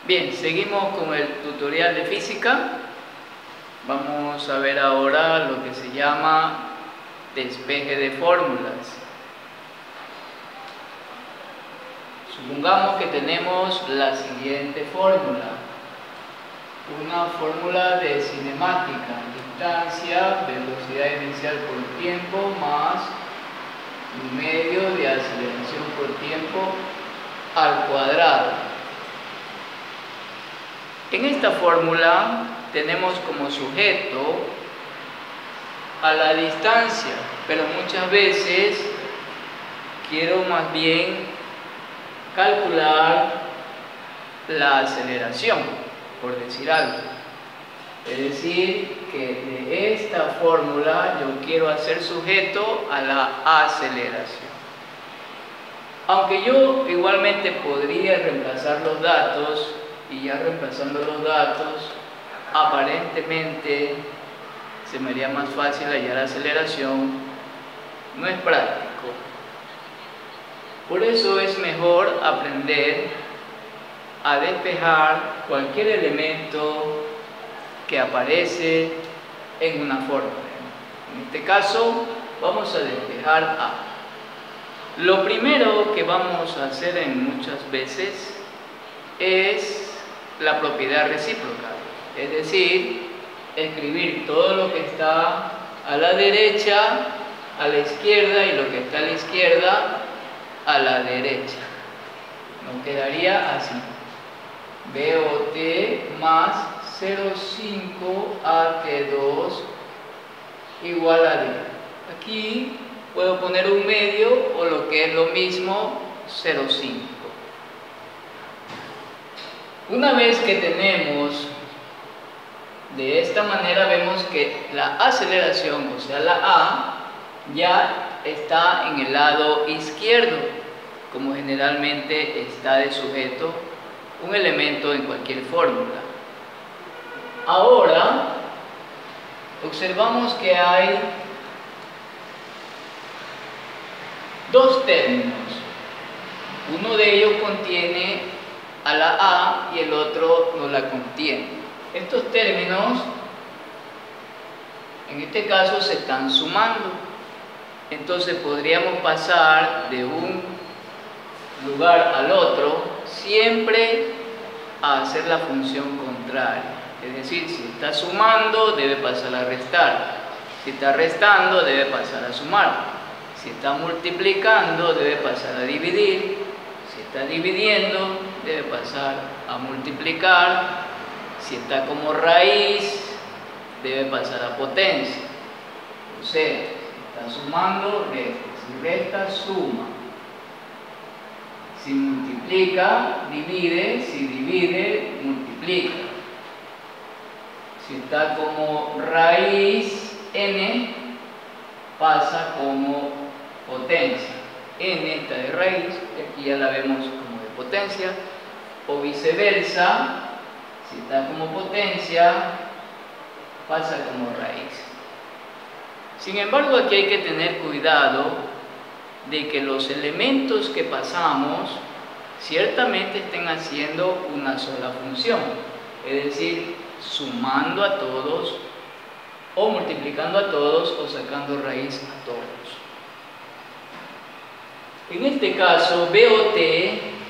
Bien, seguimos con el tutorial de física. Vamos a ver ahora lo que se llama despeje de fórmulas. Supongamos que tenemos la siguiente fórmula. Una fórmula de cinemática: distancia, velocidad inicial por tiempo, más un medio de aceleración por tiempo al cuadrado. En esta fórmula tenemos como sujeto a la distancia, pero muchas veces quiero más bien calcular la aceleración, por decir algo. Es decir, que de esta fórmula yo quiero hacer sujeto a la aceleración. Aunque yo igualmente podría reemplazar los datos, y ya reemplazando los datos, aparentemente se me haría más fácil hallar la aceleración, no es práctico. Por eso es mejor aprender a despejar cualquier elemento que aparece en una fórmula. En este caso vamos a despejar A. Lo primero que vamos a hacer en muchas veces es la propiedad recíproca, es decir, escribir todo lo que está a la derecha a la izquierda y lo que está a la izquierda a la derecha. Nos quedaría así: BOT más 0,5 AT2 igual a D. Aquí puedo poner un medio o lo que es lo mismo 0,5. Una vez que tenemos de esta manera, vemos que la aceleración, o sea la A, ya está en el lado izquierdo, como generalmente está de sujeto un elemento en cualquier fórmula. Ahora observamos que hay dos términos. Uno de ellos contiene a la A y el otro no la contiene. Estos términos, en este caso, se están sumando. Entonces podríamos pasar de un lugar al otro siempre a hacer la función contraria. Es decir, si está sumando, debe pasar a restar. Si está restando, debe pasar a sumar. Si está multiplicando, debe pasar a dividir. Si está dividiendo, debe pasar a multiplicar. Si está como raíz, debe pasar a potencia. O sea, si está sumando, resta. Si resta, suma. Si multiplica, divide. Si divide, multiplica. Si está como raíz, n, pasa como potencia. N está de raíz, y aquí ya la vemos como de potencia, o viceversa. Si está como potencia, pasa como raíz. Sin embargo, aquí hay que tener cuidado de que los elementos que pasamos ciertamente estén haciendo una sola función, es decir, sumando a todos, o multiplicando a todos, o sacando raíz a todos. En este caso, BOT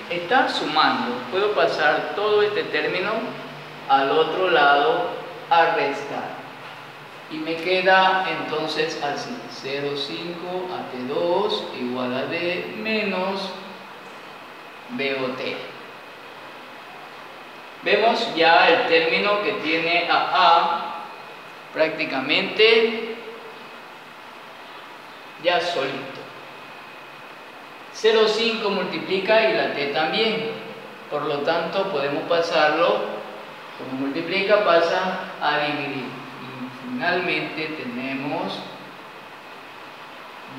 está sumando. Puedo pasar todo este término al otro lado a restar. Y me queda entonces así: 0,5 AT2 igual a D menos BOT. Vemos ya el término que tiene a A prácticamente ya solito. 0,5 multiplica y la T también, por lo tanto podemos pasarlo, como multiplica pasa a dividir, y finalmente tenemos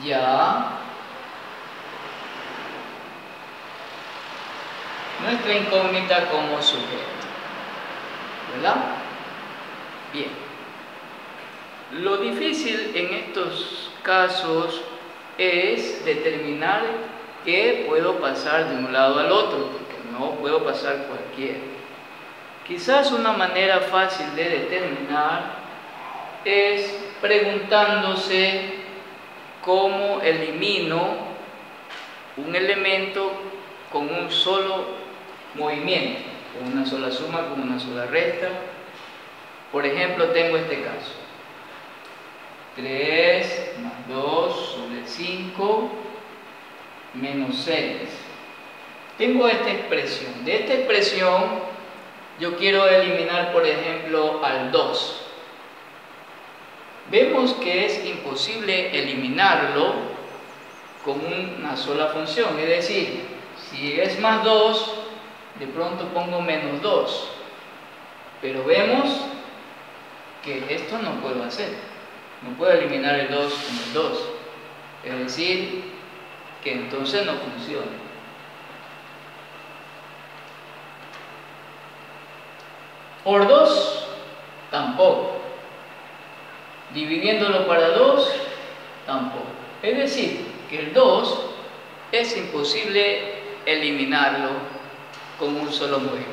ya nuestra incógnita como sujeto, ¿verdad? Bien, lo difícil en estos casos es determinar que puedo pasar de un lado al otro, porque no puedo pasar cualquiera. Quizás una manera fácil de determinar es preguntándose cómo elimino un elemento con un solo movimiento, con una sola suma, con una sola resta. Por ejemplo, tengo este caso: 3 más 2 sobre 5 menos 6. Tengo esta expresión. De esta expresión yo quiero eliminar, por ejemplo, al 2. Vemos que es imposible eliminarlo con una sola función. Es decir, si es más 2, de pronto pongo menos 2. Pero vemos que esto no puedo hacer. No puedo eliminar el 2 con el 2. Es decir, que entonces no funciona. Por 2, tampoco. Dividiéndolo para 2, tampoco. Es decir, que el 2 es imposible eliminarlo con un solo movimiento.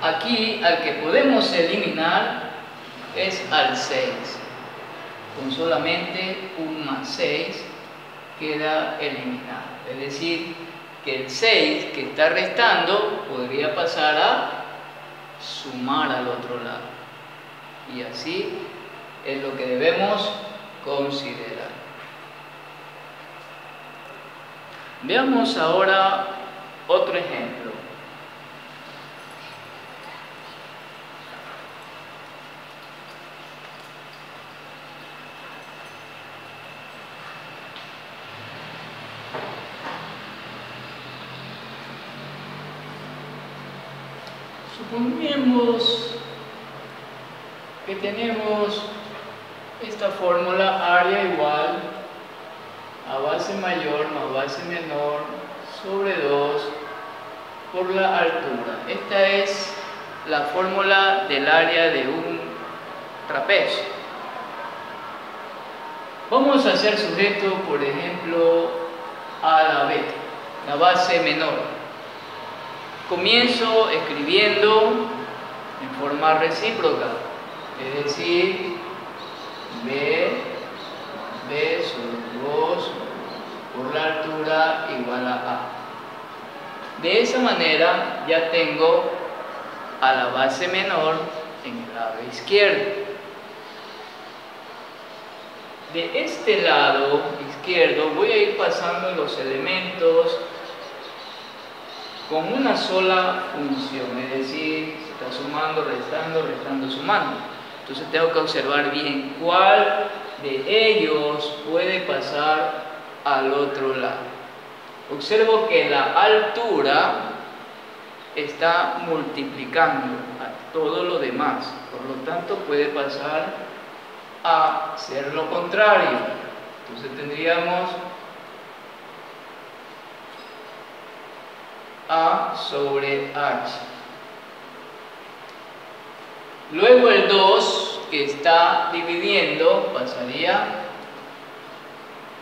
Aquí al que podemos eliminar es al 6. Con solamente un más 6 queda eliminado. Es decir, que el 6 que está restando podría pasar a sumar al otro lado. Y así es lo que debemos considerar. Veamos ahora otro ejemplo. Supongamos que tenemos esta fórmula área igual a base mayor más base menor sobre 2 por la altura. Esta es la fórmula del área de un trapecio. Vamos a hacer sujeto, por ejemplo, a la b, la base menor. Comienzo escribiendo en forma recíproca, es decir, b sobre 2 por la altura igual a a. De esa manera ya tengo a la base menor en el lado izquierdo. De este lado izquierdo voy a ir pasando los elementos con una sola función, es decir, se está sumando, restando, restando, sumando. Entonces tengo que observar bien cuál de ellos puede pasar al otro lado. Observo que la altura está multiplicando a todo lo demás, por lo tanto puede pasar a ser lo contrario. Entonces tendríamos a sobre h. Luego el 2 que está dividiendo pasaría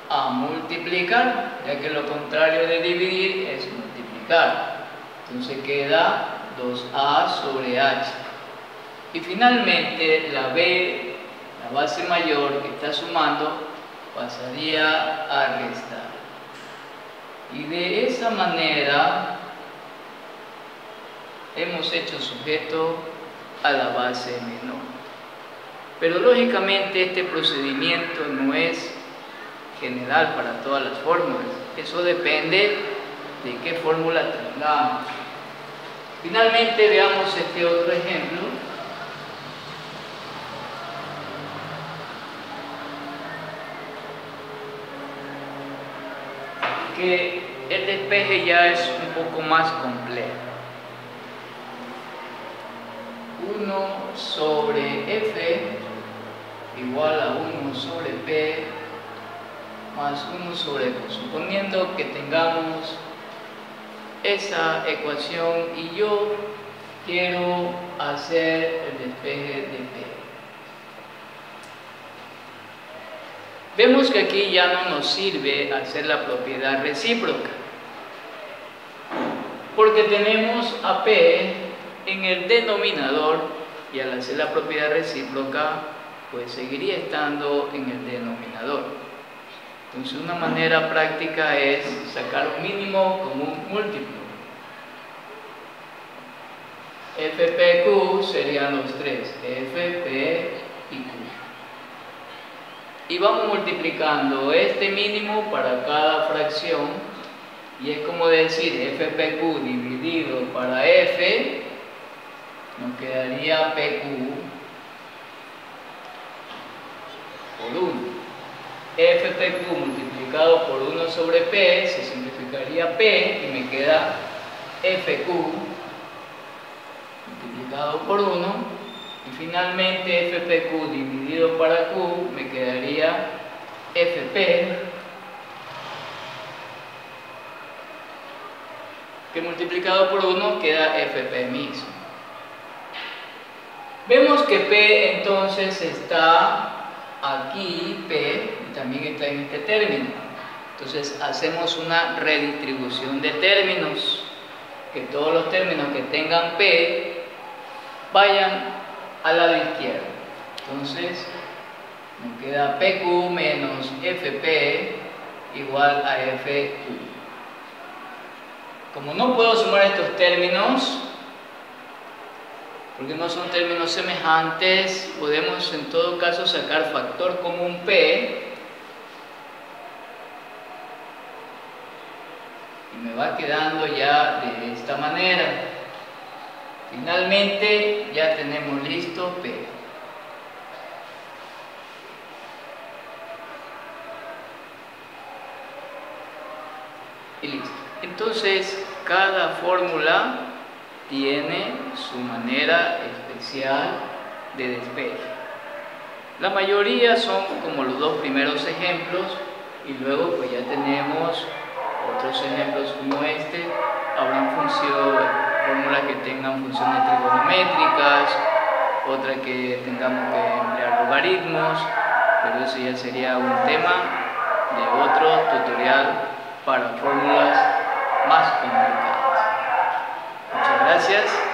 a multiplicar, ya que lo contrario de dividir es multiplicar. Entonces queda 2a sobre h. Y finalmente la b, la base mayor que está sumando, pasaría a restar. Y de esa manera hemos hecho sujeto a la base menor. Pero lógicamente este procedimiento no es general para todas las fórmulas. Eso depende de qué fórmula tengamos. Finalmente veamos este otro ejemplo. Que el despeje ya es un poco más complejo. 1 sobre f igual a 1 sobre p más 1 sobre p. Suponiendo que tengamos esa ecuación y yo quiero hacer el despeje de p. Vemos que aquí ya no nos sirve hacer la propiedad recíproca, porque tenemos a p en el denominador, y al hacer la propiedad recíproca, pues seguiría estando en el denominador. Entonces una manera práctica es sacar un mínimo común múltiplo. F, P, Q serían los tres, F, P y Q. Y vamos multiplicando este mínimo para cada fracción, y es como decir FPQ dividido para F, nos quedaría PQ por 1. FPQ multiplicado por 1 sobre P se simplificaría P y me queda FQ multiplicado por 1. Y finalmente FPQ dividido para Q me quedaría FP, que multiplicado por 1 queda FP mismo. Vemos que P entonces está aquí, P, y también está en este término. Entonces hacemos una redistribución de términos, que todos los términos que tengan P vayan al lado izquierdo. Entonces nos queda PQ menos FP igual a FQ. Como no puedo sumar estos términos porque no son términos semejantes, podemos en todo caso sacar factor común P y me va quedando ya de esta manera. Finalmente ya tenemos listo P. Y listo. Entonces cada fórmula tiene su manera especial de despeje. La mayoría son como los dos primeros ejemplos, y luego pues ya tenemos otros ejemplos como este. Habrán fórmulas que tengan funciones trigonométricas, otra que tengamos que emplear logaritmos, pero eso ya sería un tema de otro tutorial para fórmulas más complicadas. Muchas gracias.